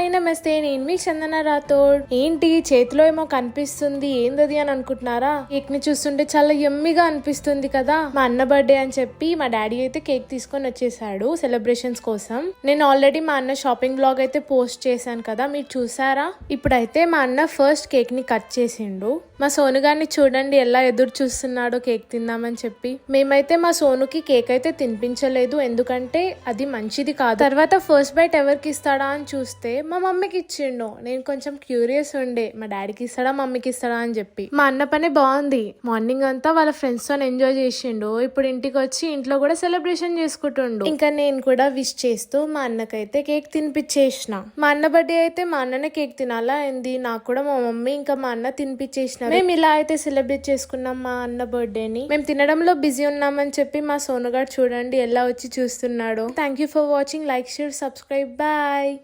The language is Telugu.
హాయ్ నమస్తే, నేను మీ చందన రాథోడ్. ఏంటి చేతిలో ఏమో కనిపిస్తుంది, ఏందది అని అనుకుంటున్నారా? కేక్ ని చూస్తుంటే చాలా యమ్మీగా అనిపిస్తుంది కదా. మా అన్న బర్త్డే అని చెప్పి మా డాడీ అయితే కేక్ తీసుకొని వచ్చేసాడు సెలబ్రేషన్స్ కోసం. నేను ఆల్రెడీ మా అన్న షాపింగ్ బ్లాగ్ అయితే పోస్ట్ చేశాను కదా, మీరు చూసారా? ఇప్పుడైతే మా అన్న ఫస్ట్ కేక్ ని కట్ చేసిండు. మా సోను గారిని చూడండి ఎలా ఎదురు చూస్తున్నాడో కేక్ తిందామని చెప్పి. మేమైతే మా సోనుకి కేక్ అయితే తినిపించలేదు, ఎందుకంటే అది మంచిది కాదు. తర్వాత ఫస్ట్ బైట్ ఎవరికి ఇస్తాడా అని చూస్తే మా మమ్మీకి ఇచ్చిండు. నేను కొంచెం క్యూరియస్ ఉండే, మా డాడీకి ఇస్తాడా మమ్మీకి ఇస్తాడా అని చెప్పి. మా అన్న పని బాగుంది, మార్నింగ్ అంతా వాళ్ళ ఫ్రెండ్స్ తో ఎంజాయ్ చేసిండు. ఇప్పుడు ఇంటికి వచ్చి ఇంట్లో కూడా సెలబ్రేషన్ చేసుకుంటుండు. ఇంకా నేను కూడా విష్ చేస్తూ మా అన్నకైతే కేక్ తినిపించేసిన. మా అన్న బర్త్డే అయితే మా అన్ననే కేక్ తినాలా ఏంది, నాకు కూడా మా మమ్మీ ఇంకా మా అన్న తినిపించేసిన. మేము ఇలా అయితే సెలబ్రేట్ చేసుకున్నాం మా అన్న బర్త్డేని. మేము తినడంలో బిజీ ఉన్నామని చెప్పి మా సోనుగాడు చూడండి ఎలా వచ్చి చూస్తున్నాడు. Thank you for watching. Like, share, subscribe. Bye.